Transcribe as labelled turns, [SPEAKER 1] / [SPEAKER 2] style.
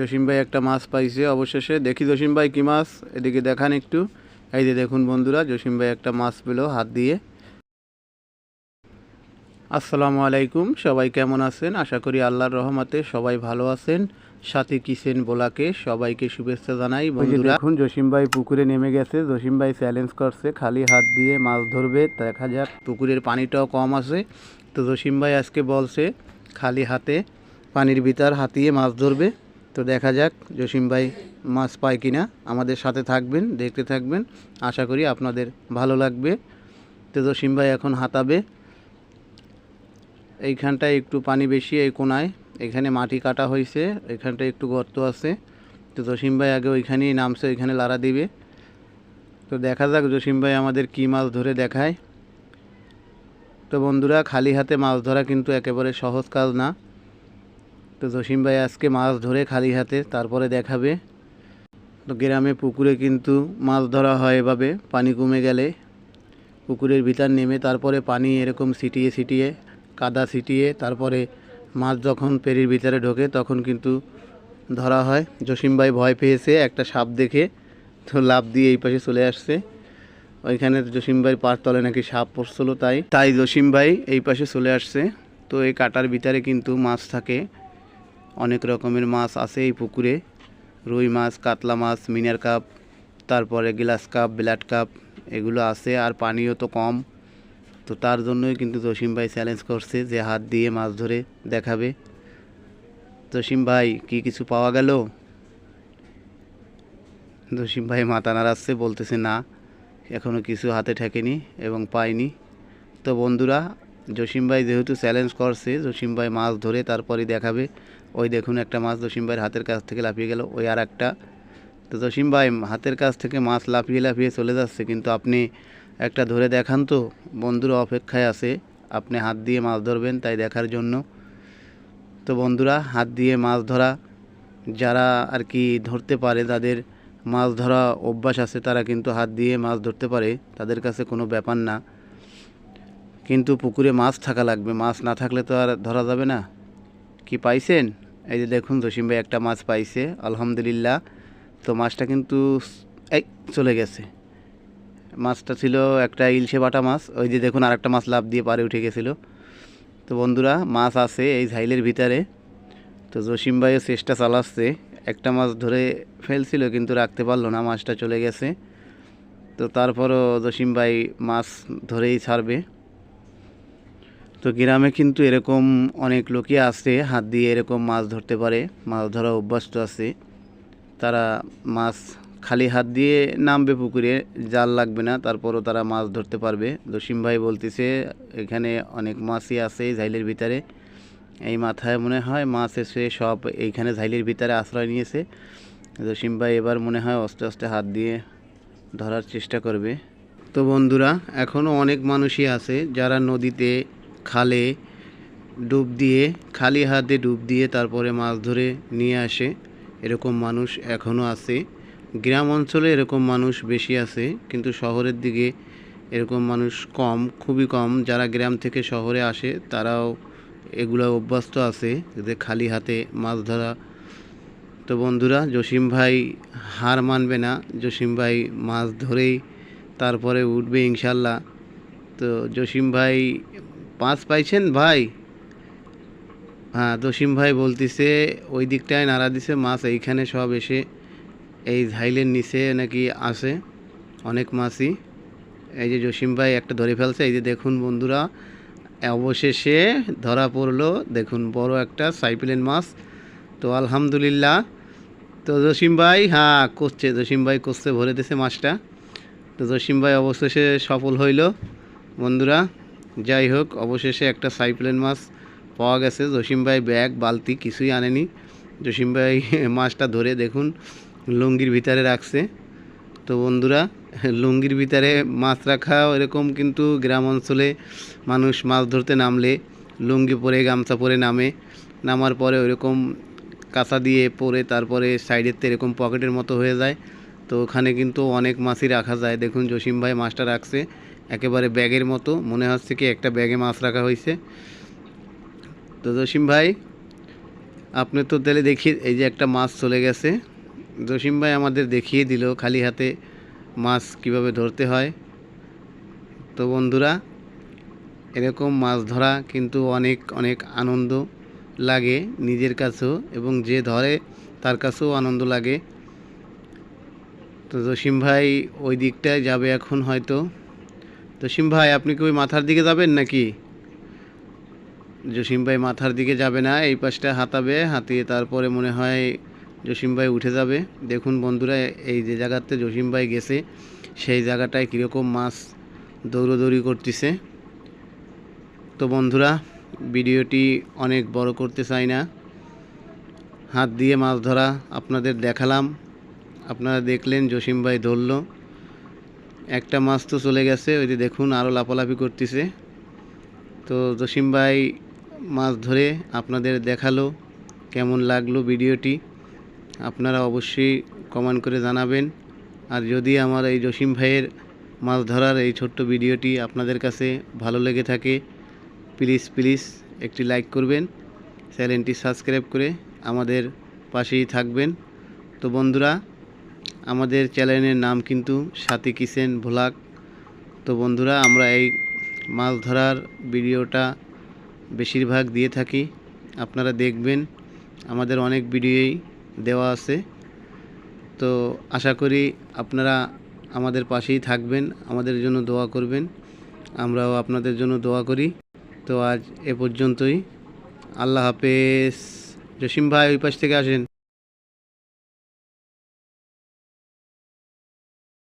[SPEAKER 1] জসিম ভাই একটা মাছ পাইছে অবশেষে। দেখি জসিম ভাই কি মাছ, এদিকে দেখান একটু। এই যে দেখুন বন্ধুরা, জসিম ভাই একটা মাছ পেল হাত দিয়ে। আসসালামু আলাইকুম, সবাই কেমন আছেন? আশা করি আল্লাহর রহমতে সবাই ভালো আছেন। সাথী কিচেন ব্লগে সবাইকে শুভেচ্ছা জানাই বন্ধুরা। দেখুন জসিম ভাই পুকুরে নেমে গেছে। জসিম ভাই চ্যালেঞ্জ করছে খালি হাত দিয়ে মাছ ধরবে। দেখা যাক, পুকুরের পানিটাও কম আছে, তো জসিম ভাই আজকে বলছে খালি হাতে পানির ভিতর হাতিয়ে মাছ ধরবে। তো দেখা যাক জসিম ভাই মাছ পায় কিনা। আমাদের সাথে থাকবেন, দেখতে থাকবেন, আশা করি আপনাদের ভালো লাগবে। তো জসিম ভাই এখন হাতাবে। এইখানটায় একটু পানি বেশি, এই কোনায় এখানে মাটি কাটা হয়েছে, এখানটায় একটু গর্ত আছে। তো জসিম ভাই আগে ওইখানেই নামছে, ওইখানে লাড়া দিবে। তো দেখা যাক জসিম ভাই আমাদের কী মাছ ধরে দেখায়। তো বন্ধুরা, খালি হাতে মাছ ধরা কিন্তু একেবারে সহজ কাজ না। তো জসিম ভাই আজকে মাছ ধরে খালি হাতে তারপরে দেখাবে। তো গ্রামে পুকুরে কিন্তু মাছ ধরা হয় এভাবে, পানি কমে গেলে পুকুরের ভিতর নেমে তারপরে পানি এরকম ছিটিয়ে ছিটিয়ে, কাদা ছিটিয়ে, তারপরে মাছ যখন পেরির ভিতরে ঢোকে তখন কিন্তু ধরা হয়। জসিম ভাই ভয় পেয়েছে একটা সাপ দেখে, তো লাফ দিয়ে এই পাশে চলে আসছে। ওইখানে জসিম ভাইয়ের পার তলে নাকি সাপ পড়ছিল, তাই জসিম ভাই এই পাশে চলে আসছে। তো এই কাটার ভিতরে কিন্তু মাছ থাকে, অনেক রকমের মাছ আছে এই পুকুরে। রুই মাছ, কাতলা মাছ, মিনার কাপ, তারপরে গ্লাস কাপ, ব্লাড কাপ, এগুলো আছে। আর পানিও তো কম, তো তার জন্যই কিন্তু জসিম ভাই চ্যালেঞ্জ করছে যে হাত দিয়ে মাছ ধরে দেখাবে। জসিম ভাই কি কিছু পাওয়া গেল? জসিম ভাই মাথা নাড়াচ্ছে, বলতেছে না, এখনও কিছু হাতে ঠেকেনি এবং পাইনি। তো বন্ধুরা, জসিম ভাই যেহেতু চ্যালেঞ্জ করছে, জসিম ভাই মাছ ধরে তারপরে দেখাবে। ওই দেখুন একটা মাছ জসিম ভাইয়ের হাতের কাছ থেকে লাফিয়ে গেল, ওই আর একটা। তো জসিম ভাই হাতের কাছ থেকে মাছ লাফিয়ে লাফিয়ে চলে যাচ্ছে, কিন্তু আপনি একটা ধরে দেখান তো। বন্ধুরা অপেক্ষায় আছে, আপনি হাত দিয়ে মাছ ধরবেন তাই দেখার জন্য। তো বন্ধুরা, হাত দিয়ে মাছ ধরা যারা আর কি ধরতে পারে, যাদের মাছ ধরা অভ্যাস আছে, তারা কিন্তু হাত দিয়ে মাছ ধরতে পারে, তাদের কাছে কোনো ব্যাপার না। কিন্তু পুকুরে মাছ থাকা লাগবে, মাছ না থাকলে তো আর ধরা যাবে না। কি পাইছেন? এই যে দেখুন জসিম ভাই একটা মাছ পাইছে, আলহামদুলিল্লাহ। তো মাছটা কিন্তু এই চলে গেছে। মাছটা ছিল একটা ইলশে বাটা মাছ। ওই যে দেখুন আরেকটা মাছ লাফ দিয়ে পাড়ে উঠে গেছিলো। তো বন্ধুরা, মাছ আছে এই ঝাইলের ভিতরে। তো জসিম ভাইও চেষ্টা চালাচ্ছে, একটা মাছ ধরে ফেলছিল কিন্তু রাখতে পারলো না, মাছটা চলে গেছে। তো তারপরও জসিম ভাই মাছ ধরেই ছাড়বে। তো গ্রামে কিন্তু এরকম অনেক লোকই আছে হাত দিয়ে এরকম মাছ ধরতে পারে, মাছ ধরা অভ্যস্ত আছে। তারা মাছ খালি হাত দিয়ে নামবে পুকুরে, জাল লাগবে না, তারপরও তারা মাছ ধরতে পারবে। জসিম ভাই বলতেছে এখানে অনেক মাছই আছে এই ঝাইলের ভিতরে। এই মাথায় মনে হয় মাছ এসে সব এইখানে ঝাইলের ভিতরে আশ্রয় নিয়েছে। জসিম ভাই এবার মনে হয় আস্তে আস্তে হাত দিয়ে ধরার চেষ্টা করবে। তো বন্ধুরা, এখনও অনেক মানুষই আছে যারা নদীতে, খালে ডুব দিয়ে, খালি হাতে ডুব দিয়ে তারপরে মাছ ধরে নিয়ে আসে। এরকম মানুষ এখনও আছে। গ্রাম অঞ্চলে এরকম মানুষ বেশি আছে, কিন্তু শহরের দিকে এরকম মানুষ কম, খুবই কম। যারা গ্রাম থেকে শহরে আসে তারাও এগুলো অভ্যস্ত আছে যে খালি হাতে মাছ ধরা। তো বন্ধুরা, জসিম ভাই হার মানবে না, জসিম ভাই মাছ ধরেই তারপরে উঠবে ইনশাল্লাহ। তো জসিম ভাই মাছ পাইছেন ভাই? হ্যাঁ, জসিম ভাই বলতেছে ওই দিকটায় নাড়া দিছে, মাছ এইখানে সব এসে এই ঝাইলের নিচে নাকি আছে অনেক মাছই। এই যে জসিম ভাই একটা ধরে ফেলছে, এই যে দেখুন বন্ধুরা, অবশেষে ধরা পড়লো। দেখুন বড় একটা সাইপ্লেন মাছ। তো আলহামদুলিল্লাহ। তো জসিম ভাই হ্যাঁ করছে, জসিম ভাই করছে, ভরে দিছে মাছটা। তো জসিম ভাই অবশেষে সফল হইল বন্ধুরা। যাই হোক, অবশেষে একটা সাইপ্লেন মাছ পাওয়া গেছে। জসিম ভাই ব্যাগ বালতি কিছুই আনেনি। জসিম ভাই মাছটা ধরে দেখুন লুঙ্গির ভিতরে রাখছে। তো বন্ধুরা, লুঙ্গির ভিতরে মাছ রাখা এরকম কিন্তু গ্রাম অঞ্চলে মানুষ মাছ ধরতে নামলে লুঙ্গি পরে, গামছা পরে নামে। নামার পরে ওইরকম কাঁচা দিয়ে পরে তারপরে সাইডের তো এরকম পকেটের মতো হয়ে যায়। তো ওখানে কিন্তু অনেক মাছই রাখা যায়। দেখুন জসিম ভাই মাছটা রাখছে একেবারে ব্যাগের মতো, মনে হচ্ছে কি একটা ব্যাগে মাছ রাখা হয়েছে। তো জসিম ভাই আপনি তো তাহলে দেখিয়ে, এই যে একটা মাছ চলে গেছে, জসিম ভাই আমাদের দেখিয়ে দিল খালি হাতে মাছ কিভাবে ধরতে হয়। তো বন্ধুরা, এরকম মাছ ধরা কিন্তু অনেক অনেক আনন্দ লাগে নিজের কাছেও, এবং যে ধরে তার কাছেও আনন্দ লাগে। তো জসিম ভাই ওই দিকটায় যাবে এখন হয়তো। জসিম ভাই, আপনি কি ওই মাথার দিকে যাবেন নাকি? জসিম ভাই মাথার দিকে যাবে না, এই পাশটা হাতাবে, হাতিয়ে তারপরে মনে হয় জসিম ভাই উঠে যাবে। দেখুন বন্ধুরা, এই যে জায়গাতে জসিম ভাই গেছে সেই জায়গাটায় কীরকম মাছ দৌড়োদৌড়ি করতেছে। তো বন্ধুরা, ভিডিওটি অনেক বড় করতে চাই না, হাত দিয়ে মাছ ধরা আপনাদের দেখালাম। আপনারা দেখলেন জসিম ভাই ধরলো, একটা মাছ তো চলে গেছে, ওই যে দেখুন আরও লাফালাফি করতেছে। তো জসিম ভাই মাছ ধরে আপনাদের দেখালো, কেমন লাগলো ভিডিওটি আপনারা অবশ্যই কমেন্ট করে জানাবেন। আর যদি আমার এই জসিম ভাইয়ের মাছ ধরার এই ছোট্ট ভিডিওটি আপনাদের কাছে ভালো লেগে থাকে, প্লিজ প্লিজ একটি লাইক করবেন, চ্যানেলটি সাবস্ক্রাইব করে আমাদের পাশেই থাকবেন। তো বন্ধুরা, আমাদের চ্যানেলের নাম কিন্তু সাথী কিচেন ভ্লগ। তো বন্ধুরা, আমরা এই মাছ ধরার ভিডিওটা বেশিরভাগ দিয়ে থাকি, আপনারা দেখবেন আমাদের অনেক ভিডিওই দেওয়া আছে। তো আশা করি আপনারা আমাদের পাশেই থাকবেন, আমাদের জন্য দোয়া করবেন, আমরাও আপনাদের জন্য দোয়া করি। তো আজ এ পর্যন্তই, আল্লাহ হাফেজ। জসিম ভাই ওই পাশ থেকে আসেন।